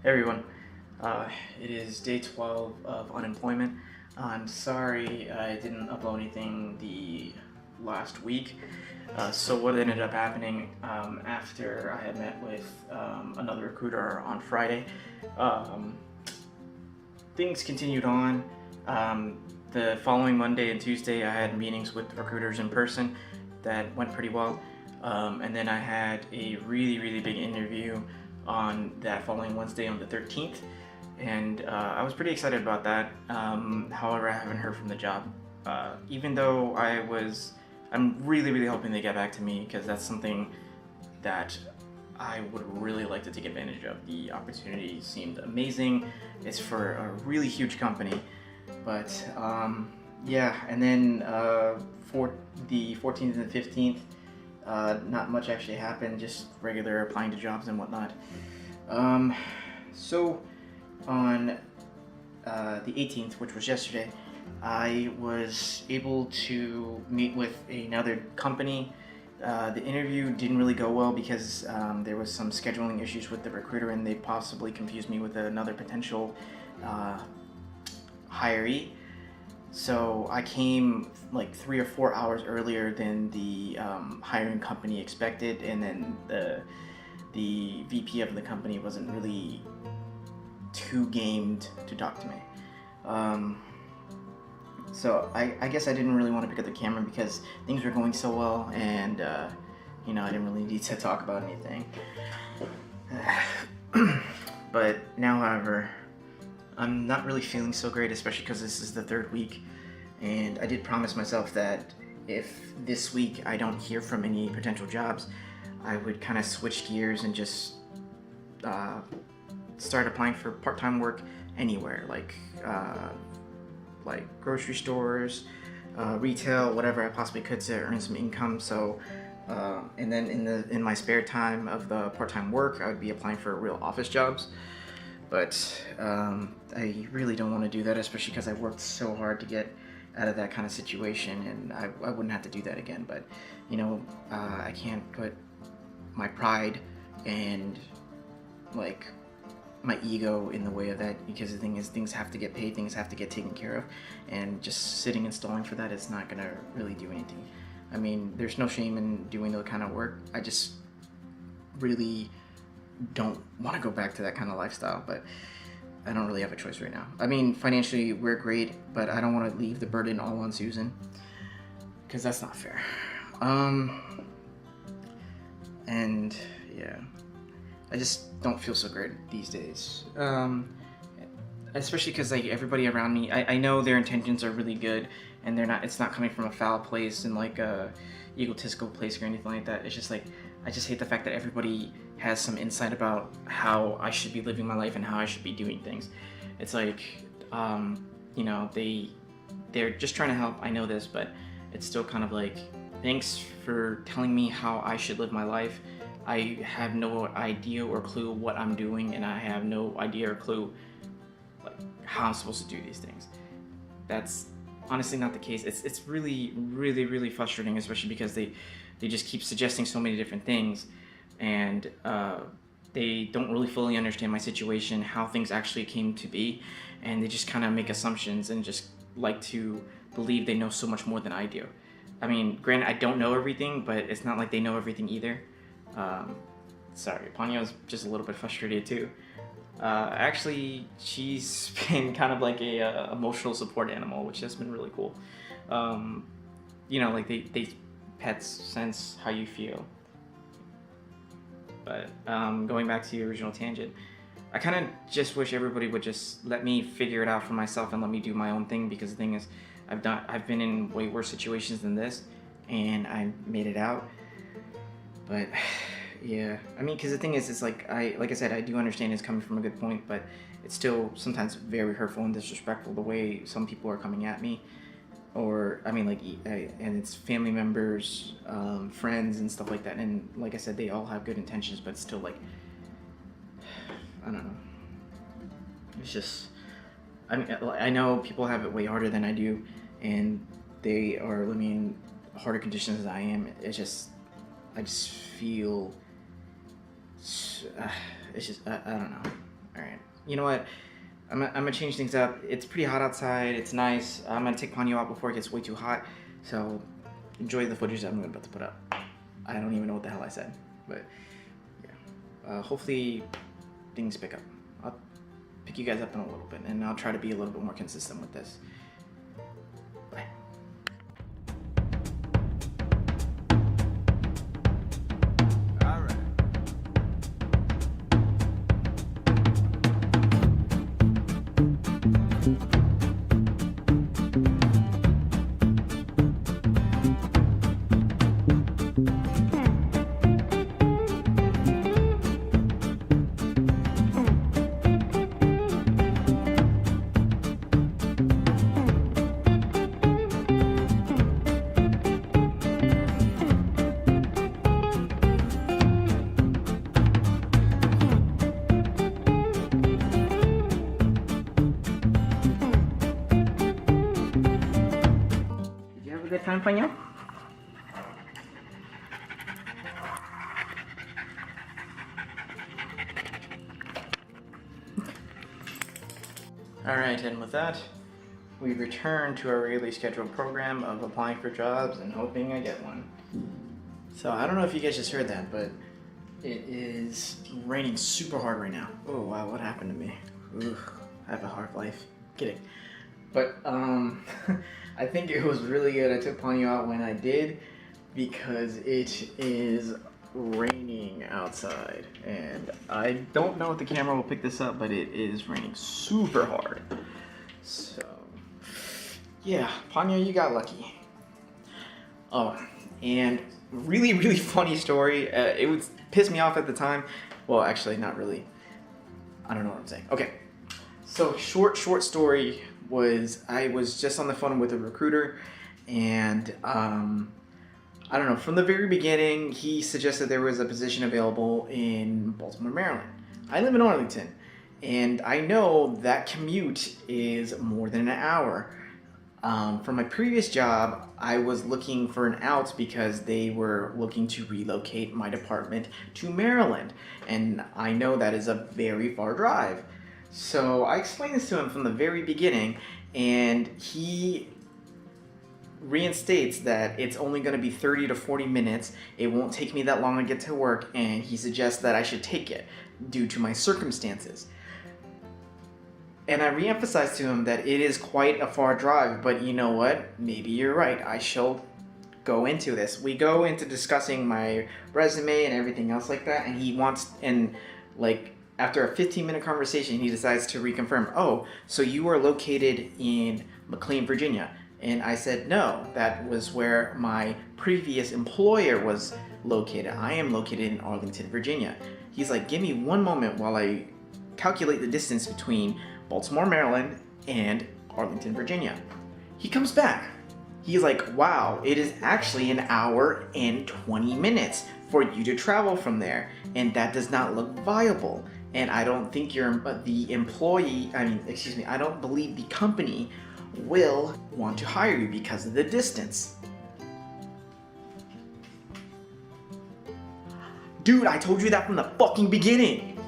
Hey everyone, it is day 12 of unemployment. I'm sorry I didn't upload anything the last week. So what ended up happening after I had met with another recruiter on Friday, um, things continued on. The following Monday and Tuesday, I had meetings with recruiters in person that went pretty well. And then I had a really big interview on that following Wednesday on the 13th. And I was pretty excited about that. However, I haven't heard from the job. Even though I'm really hoping they get back to me because that's something that I would really like to take advantage of. The opportunity seemed amazing. It's for a really huge company, but yeah. And then for the 14th and 15th, not much actually happened. Just regular applying to jobs and whatnot. So on the 18th, which was yesterday, I was able to meet with another company. The interview didn't really go well because there was some scheduling issues with the recruiter, and they possibly confused me with another potential hiree. So I came like 3 or 4 hours earlier than the hiring company expected, and then the VP of the company wasn't really too gamed to talk to me. So I guess I didn't really want to pick up the camera because things were going so well, and I didn't really need to talk about anything. But now, however, I'm not really feeling so great, especially because this is the third week, and I did promise myself that if this week I don't hear from any potential jobs, I would kind of switch gears and just start applying for part-time work anywhere, like grocery stores, retail, whatever I possibly could to earn some income. So, and then in my spare time of the part-time work, I would be applying for real office jobs. But I really don't want to do that, especially because I worked so hard to get out of that kind of situation, and I wouldn't have to do that again. But I can't put my pride and like my ego in the way of that, because the thing is, things have to get paid, things have to get taken care of, and just sitting and stalling for that is not gonna really do anything. I mean, there's no shame in doing that kind of work. I just really don't want to go back to that kind of lifestyle, but I don't really have a choice right now. I mean, financially we're great, but I don't want to leave the burden all on Susan, because that's not fair. And yeah, I just don't feel so great these days. Especially because like everybody around me, I know their intentions are really good, and it's not coming from a foul place and like a egotistical place or anything like that. It's just like, I just hate the fact that everybody has some insight about how I should be living my life and how I should be doing things. It's like, they're just trying to help. I know this, but it's still kind of like, thanks for telling me how I should live my life. I have no idea or clue what I'm doing, and I have no idea or clue like how I'm supposed to do these things. That's honestly not the case. It's really frustrating, especially because they just keep suggesting so many different things, and they don't really fully understand my situation, how things actually came to be, and they just kind of make assumptions and just like to believe they know so much more than I do. I mean, granted, I don't know everything, but it's not like they know everything either. Sorry, Ponyo's just a little bit frustrated too. Actually, she's been kind of like a emotional support animal, which has been really cool. Like they pets sense how you feel. But going back to the original tangent, I kind of just wish everybody would just let me figure it out for myself and let me do my own thing, because the thing is, I've been in way worse situations than this, and I made it out. But yeah, I mean, because the thing is, it's like I said, I do understand it's coming from a good point, but it's still sometimes very hurtful and disrespectful the way some people are coming at me. Or I mean, and it's family members, friends, and stuff like that. And like I said, they all have good intentions, but still, like, I don't know. It's just, I mean, I know people have it way harder than I do, and they are living in harder conditions than I am. It's just, I just feel, it's just, I don't know. All right. you know what? I'm gonna change things up. It's pretty hot outside. It's nice. I'm gonna take Ponyo out before it gets way too hot. So enjoy the footage that I'm about to put up. I don't even know what the hell I said, but yeah. Hopefully things pick up. I'll pick you guys up in a little bit, and I'll try to be a little bit more consistent with this. Bye. Good time, Ponyo? Alright, and with that, we return to our regularly scheduled program of applying for jobs and hoping I get one. So I don't know if you guys just heard that, but it is raining super hard right now. Oh wow, what happened to me? Ooh, I have a hard life. Kidding. But I think it was really good I took Ponyo out when I did, because it is raining outside, and I don't know if the camera will pick this up, but it is raining super hard. So yeah, Ponyo, you got lucky. Oh, and really funny story. It would piss me off at the time. Well, actually, not really. I don't know what I'm saying. Okay, so short story was I was just on the phone with a recruiter, and I don't know, from the very beginning he suggested there was a position available in Baltimore, Maryland. I live in Arlington, and I know that commute is more than an hour. From my previous job, I was looking for an out because they were looking to relocate my department to Maryland, and I know that is a very far drive. So I explained this to him from the very beginning, and he reinstates that it's only going to be 30 to 40 minutes. It won't take me that long to get to work, and he suggests that I should take it due to my circumstances. And I re-emphasized to him that it is quite a far drive, but you know what? Maybe you're right. I shall go into this. We go into discussing my resume and everything else like that, and he wants, and like, after a 15-minute conversation, he decides to reconfirm, oh, so you are located in McLean, Virginia. And I said, no, that was where my previous employer was located. I am located in Arlington, Virginia. He's like, give me one moment while I calculate the distance between Baltimore, Maryland, and Arlington, Virginia. He comes back. He's like, wow, it is actually an hour and 20 minutes for you to travel from there, and that does not look viable. And I don't think the employee, I don't believe the company will want to hire you because of the distance. Dude, I told you that from the fucking beginning.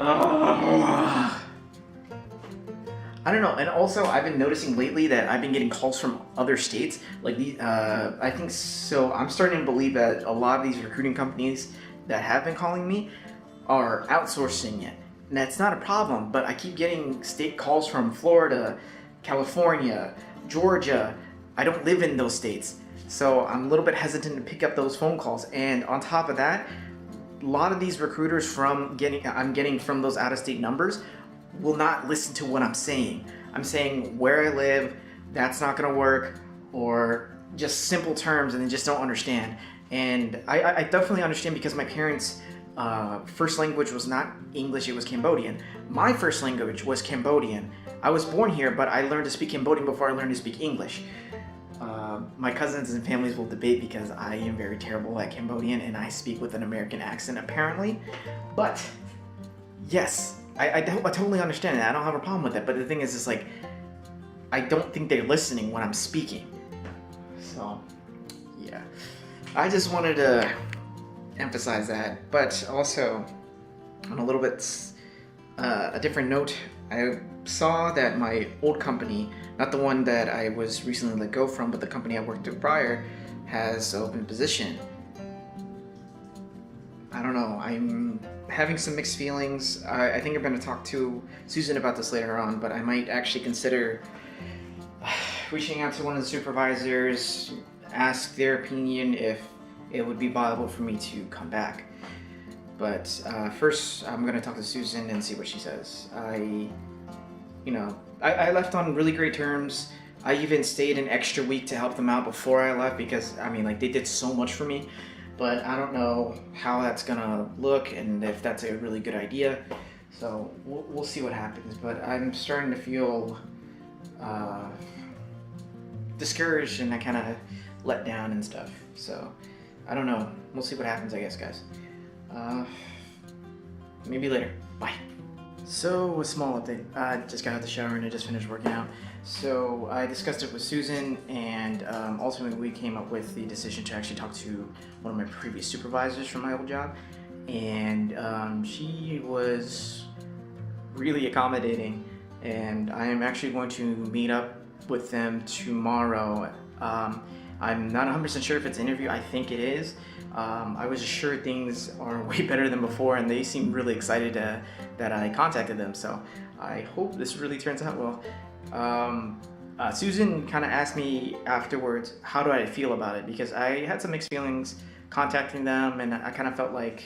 I don't know, and also I've been noticing lately that I've been getting calls from other states. Like these, I think so. I'm starting to believe that a lot of these recruiting companies that have been calling me are outsourcing it. And that's not a problem, but I keep getting state calls from Florida, California, Georgia. I don't live in those states, so I'm a little bit hesitant to pick up those phone calls. And on top of that, a lot of these recruiters I'm getting from those out-of-state numbers will not listen to what I'm saying. I'm saying where I live, that's not gonna work, or just simple terms, and they just don't understand. And I definitely understand, because my parents' first language was not English, it was Cambodian. My first language was Cambodian. I was born here, but I learned to speak Cambodian before I learned to speak English. My cousins and families will debate because I am very terrible at Cambodian and I speak with an American accent apparently. But yes, I totally understand it. I don't have a problem with it. But the thing is, it's like, I don't think they're listening when I'm speaking. So, yeah. I just wanted to emphasize that. But also, on a little bit a different note. I saw that my old company, not the one that I was recently let go from, but the company I worked with prior, has an open position. I don't know, I'm having some mixed feelings. I think I'm going to talk to Susan about this later on, but I might actually consider reaching out to one of the supervisors, ask their opinion if it would be viable for me to come back. But first, I'm going to talk to Susan and see what she says. I left on really great terms. I even stayed an extra week to help them out before I left because, I mean, like, they did so much for me. But I don't know how that's gonna look and if that's a really good idea. So we'll see what happens. But I'm starting to feel discouraged and I kind of let down and stuff. So I don't know. We'll see what happens, I guess, guys. Maybe later. Bye. So, a small update. I just got out of the shower and I just finished working out. So, I discussed it with Susan, and ultimately we came up with the decision to actually talk to one of my previous supervisors from my old job. And she was really accommodating, and I am actually going to meet up with them tomorrow. I'm not 100% sure if it's an interview. I think it is. I was assured things are way better than before, and they seem really excited that I contacted them. So I hope this really turns out well. Susan kind of asked me afterwards, how do I feel about it? Because I had some mixed feelings contacting them, and I kind of felt like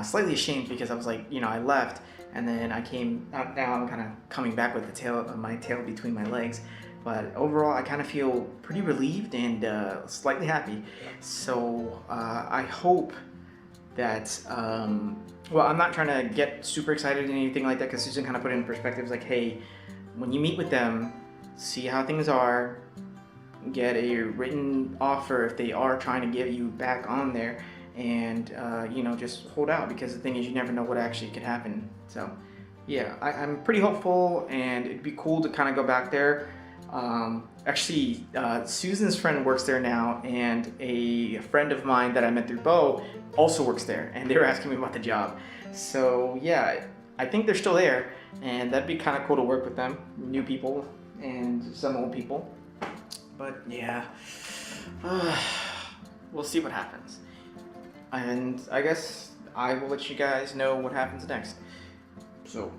slightly ashamed because I was like, I left, and then I came out. Now I'm kind of coming back with my tail between my legs. But overall, I kind of feel pretty relieved and slightly happy. So I hope that, well, I'm not trying to get super excited or anything like that, because Susan kind of put it in perspective, like, hey, when you meet with them, see how things are, get a written offer if they are trying to get you back on there, and just hold out, because the thing is, you never know what actually could happen. So yeah, I'm pretty hopeful, and it'd be cool to kind of go back there. Actually, Susan's friend works there now, and a friend of mine that I met through Bo also works there, and they were asking me about the job. So yeah, I think they're still there, and that'd be kind of cool to work with them, new people and some old people. But yeah, we'll see what happens, and I guess I will let you guys know what happens next. So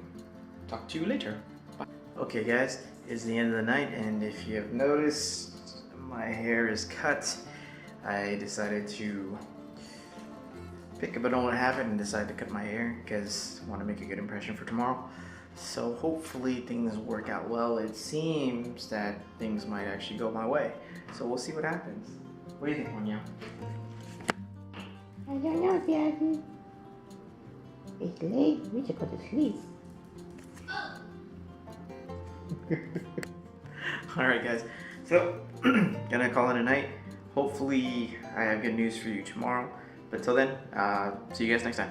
talk to you later. Bye. Okay guys, it's the end of the night, and if you have noticed, my hair is cut. I decided to pick up on what happened and decided to cut my hair because I want to make a good impression for tomorrow. So hopefully things work out well. It seems that things might actually go my way. So we'll see what happens. What do you think, Monya? I don't know, Daddy. It's late. We should go to sleep. Alright guys, so gonna call it a night. Hopefully I have good news for you tomorrow, but till then, see you guys next time.